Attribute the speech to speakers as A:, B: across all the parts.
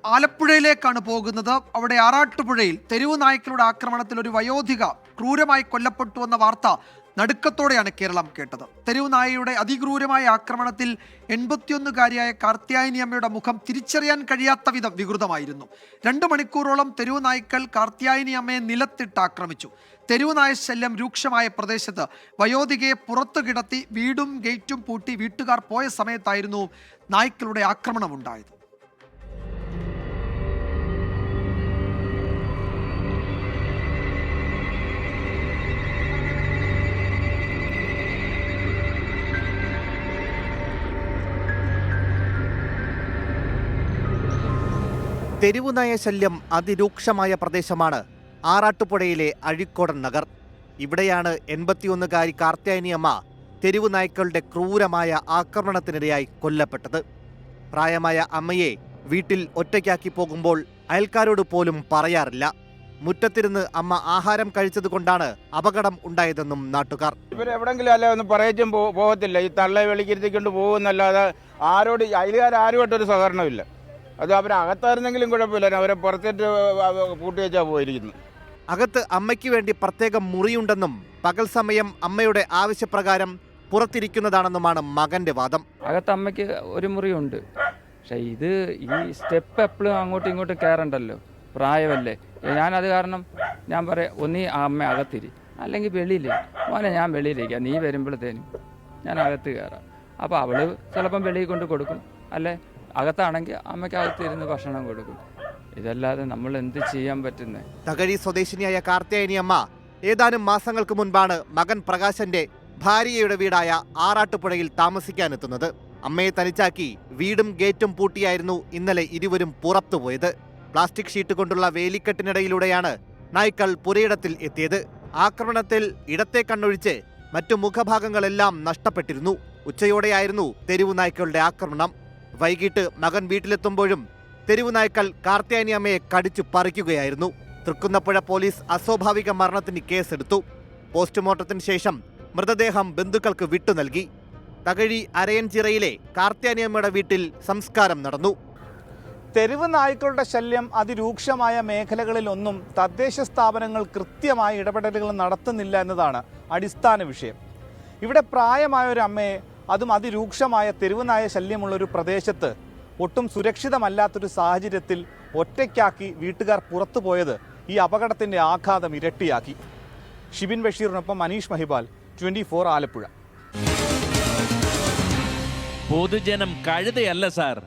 A: ആലപ്പുഴയിലേക്കാണ് പോകുന്നത്. അവിടെ ആറാട്ടുപുഴയിൽ തെരുവു നായ്ക്കളുടെ ആക്രമണത്തിൽ ഒരു വയോധിക ക്രൂരമായി കൊല്ലപ്പെട്ടു എന്ന വാർത്ത നടുക്കത്തോടെയാണ് കേരളം കേട്ടത്. തെരുവു നായയുടെ അതിക്രൂരമായ ആക്രമണത്തിൽ 81-കാരിയായ കാർത്യായനി അമ്മയുടെ മുഖം തിരിച്ചറിയാൻ കഴിയാത്ത വിധം വികൃതമായിരുന്നു. 2 മണിക്കൂറോളം തെരുവു നായ്ക്കൾ കാർത്യായനി അമ്മയെ നിലത്തിട്ട് ആക്രമിച്ചു. തെരുവു നായ ശല്യം രൂക്ഷമായ പ്രദേശത്ത് വയോധികയെ പുറത്തു കിടത്തി വീടും ഗേറ്റും പൂട്ടി വീട്ടുകാർ പോയ സമയത്തായിരുന്നു നായ്ക്കളുടെ ആക്രമണമുണ്ടായത്.
B: തെരുവുനായ ശല്യം അതിരൂക്ഷമായ പ്രദേശമാണ് ആറാട്ടുപുഴയിലെ അഴീക്കോടൻ നഗർ. ഇവിടെയാണ് 81-കാരി കാർത്യായനി അമ്മ തെരുവു നായ്ക്കളുടെ ക്രൂരമായ ആക്രമണത്തിനിരയായി കൊല്ലപ്പെട്ടത്. പ്രായമായ അമ്മയെ വീട്ടിൽ ഒറ്റയ്ക്കാക്കി പോകുമ്പോൾ അയൽക്കാരോട് പോലും പറയാറില്ല. മുറ്റത്തിരുന്ന് അമ്മ ആഹാരം കഴിച്ചതുകൊണ്ടാണ് അപകടം ഉണ്ടായതെന്നും നാട്ടുകാർ.
C: ഇവരെവിടെങ്കിലും അല്ല ഒന്ന് പറയിച്ചും പോകത്തില്ല. ഈ തള്ളയെ വെളിക്കിരുത്തിക്കൊണ്ട് പോകുന്നല്ലാതെ ആരോട് അയൽക്കാരും ഒരു സഹകരണമില്ല. അത് അവരകത്തായിരുന്നെങ്കിലും കുഴപ്പമില്ല, അവരെ പുറത്തേറ്റ് പൂട്ടി വെച്ചാൽ പോയിരിക്കുന്നു.
B: അകത്ത് അമ്മയ്ക്ക് വേണ്ടി പ്രത്യേകം മുറിയുണ്ടെന്നും പകൽ സമയം അമ്മയുടെ ആവശ്യപ്രകാരം പുറത്തിരിക്കുന്നതാണെന്നുമാണ് മകന്റെ വാദം.
D: അകത്ത് അമ്മയ്ക്ക് ഒരു മുറിയുണ്ട്, പക്ഷെ ഇത് ഈ സ്റ്റെപ്പ് എപ്പോഴും അങ്ങോട്ടും ഇങ്ങോട്ടും കയറണ്ടല്ലോ, പ്രായമല്ലേ. ഞാനത് കാരണം ഞാൻ പറയാം, ഒന്നീ അമ്മ അകത്തിരി, അല്ലെങ്കിൽ വെളിയിലേ മോനെ ഞാൻ വെളിയിലേക്കാണ്, നീ വരുമ്പോഴത്തേനും ഞാൻ അകത്ത് കയറാം. അപ്പോൾ അവള് ചിലപ്പം വെളിയിൽ കൊണ്ട് കൊടുക്കും, അല്ലെ അകത്താണെങ്കിൽ അമ്മയ്ക്ക് അകത്തിരുന്ന് ഭക്ഷണം കൊടുക്കും. ഇതല്ലാതെ നമ്മൾ എന്ത് ചെയ്യാൻ പറ്റുന്നത്?
B: തകഴി സ്വദേശിനിയായ കാർത്യായനി അമ്മ ഏതാനും മാസങ്ങൾക്ക് മുൻപാണ് മകൻ പ്രകാശന്റെ ഭാര്യയുടെ വീടായ ആറാട്ടുപുഴയിൽ താമസിക്കാനെത്തുന്നത്. അമ്മയെ തനിച്ചാക്കി വീടും ഗേറ്റും പൂട്ടിയായിരുന്നു ഇന്നലെ ഇരുവരും പുറത്തുപോയത്. പ്ലാസ്റ്റിക് ഷീറ്റ് കൊണ്ടുള്ള വേലിക്കെട്ടിനിടയിലൂടെയാണ് നായ്ക്കൾ പുരയിടത്തിൽ എത്തിയത്. ആക്രമണത്തിൽ ഇടത്തെ കണ്ണൊഴിച്ച് മറ്റു മുഖഭാഗങ്ങളെല്ലാം നഷ്ടപ്പെട്ടിരുന്നു. ഉച്ചയോടെയായിരുന്നു തെരുവു നായ്ക്കളുടെ ആക്രമണം. വൈകിട്ട് മകൻ വീട്ടിലെത്തുമ്പോഴും തെരുവു നായ്ക്കൾ കാർത്യായനി അമ്മയെ കടിച്ചു പറിക്കുകയായിരുന്നു. തൃക്കുന്നപ്പുഴ പോലീസ് അസ്വാഭാവിക മരണത്തിന് കേസെടുത്തു. പോസ്റ്റ്മോർട്ടത്തിന് ശേഷം മൃതദേഹം ബന്ധുക്കൾക്ക് വിട്ടു നൽകി. തകഴി അരയൻചിറയിലെ കാർത്യായനി അമ്മയുടെ വീട്ടിൽ സംസ്കാരം നടന്നു.
E: തെരുവ് നായ്ക്കളുടെ ശല്യം അതിരൂക്ഷമായ മേഖലകളിലൊന്നും തദ്ദേശ സ്ഥാപനങ്ങൾ കൃത്യമായ ഇടപെടലുകൾ നടത്തുന്നില്ല എന്നതാണ് അടിസ്ഥാന വിഷയം. ഇവിടെ പ്രായമായ ഒരു അമ്മയെ, അതും അതിരൂക്ഷമായ തെരുവുനായ ശല്യമുള്ളൊരു പ്രദേശത്ത് ഒട്ടും സുരക്ഷിതമല്ലാത്തൊരു സാഹചര്യത്തിൽ ഒറ്റയ്ക്കാക്കി വീട്ടുകാർ പുറത്തുപോയത് ഈ അപകടത്തിൻ്റെ ആഘാതം ഇരട്ടിയാക്കി. ഷിബിൻ ബഷീറിനൊപ്പം മനീഷ് മഹിബാൽ, 24 ആലപ്പുഴ.
F: പൊതുജനം കഴുതയല്ല സാർ.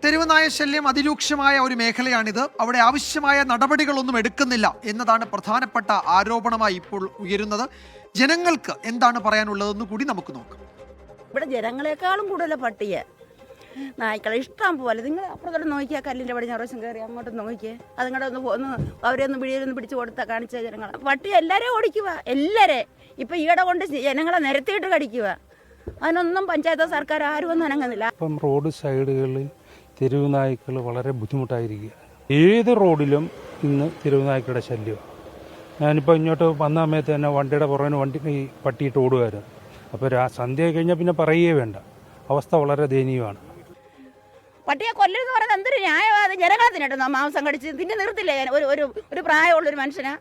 A: തെരുവുനായ ശല്യം അതിരൂക്ഷമായ ഒരു മേഖലയാണിത്. അവിടെ ആവശ്യമായ നടപടികളൊന്നും എടുക്കുന്നില്ല എന്നതാണ് പ്രധാനപ്പെട്ട ആരോപണമായി ഇപ്പോൾ ഉയരുന്നത്. ജനങ്ങൾക്ക് എന്താണ് പറയാനുള്ളതെന്ന് കൂടി നമുക്ക് നോക്കാം.
G: ഇവിടെ ജനങ്ങളെക്കാളും കൂടുതൽ പട്ടിയെ നായ്ക്കളെ ഇഷ്ടം പോലെ. നിങ്ങൾ അപ്പുറത്തോട്ട് നോക്കിയാൽ കല്ലിൻ്റെ പടി ഞായറാഴ്ചം കയറി അങ്ങോട്ട് നോക്കിയേ, അതുങ്ങളുടെ ഒന്ന് അവരെ ഒന്ന് പിടിയിലൊന്ന് പിടിച്ച് കൊടുത്താൽ കാണിച്ച ജനങ്ങൾ പട്ടി എല്ലാവരെയും ഓടിക്കുക. എല്ലാവരെ ഇപ്പം ഈയിടെ കൊണ്ട് ജനങ്ങളെ നിരത്തിയിട്ട് കടിക്കുക. അതിനൊന്നും പഞ്ചായത്ത് സർക്കാർ ആരും ഒന്നും അനങ്ങുന്നില്ല.
H: ഇപ്പം റോഡ് സൈഡുകളിൽ തെരുവ് നായ്ക്കൾ വളരെ ബുദ്ധിമുട്ടായിരിക്കുക. ഏത് റോഡിലും ഇന്ന് തെരുവ് നായ്ക്കളുടെ ശല്യം. ഞാനിപ്പോൾ ഇങ്ങോട്ട് വന്ന സമയത്ത് തന്നെ വണ്ടിയുടെ പുറകിന് ഈ പട്ടിയിട്ട് ഓടുകയായിരുന്നു. അപ്പോൾ സന്ധ്യ കഴിഞ്ഞാൽ പിന്നെ പറയുകയേ വേണ്ട, അവസ്ഥ വളരെ ദയനീയമാണ്.
G: പട്ടിയെ കൊല്ലരുതെന്ന് പറയുന്നത് എന്തൊരു ന്യായമാണ്? ജനങ്ങളെ തിന്നട്ടോ മാംസം കടിച്ച് തിന്നെ നിർത്തില്ലേ? ഒരു പ്രായമുള്ളൊരു മനുഷ്യനാ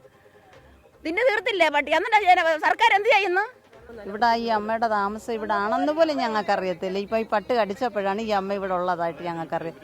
G: തിന്നെ തീർത്തില്ലേ പട്ടി? എന്നിട്ട് സർക്കാർ എന്ത് ചെയ്യുന്നു?
I: ഇവിടെ ഈ അമ്മയുടെ താമസം ഇവിടെ ആണെന്ന് പോലും ഞങ്ങൾക്കറിയത്തില്ല. ഇപ്പം ഈ പട്ട് കടിച്ചപ്പോഴാണ് ഈ അമ്മ ഇവിടെ ഉള്ളതായിട്ട് ഞങ്ങൾക്കറിയാം.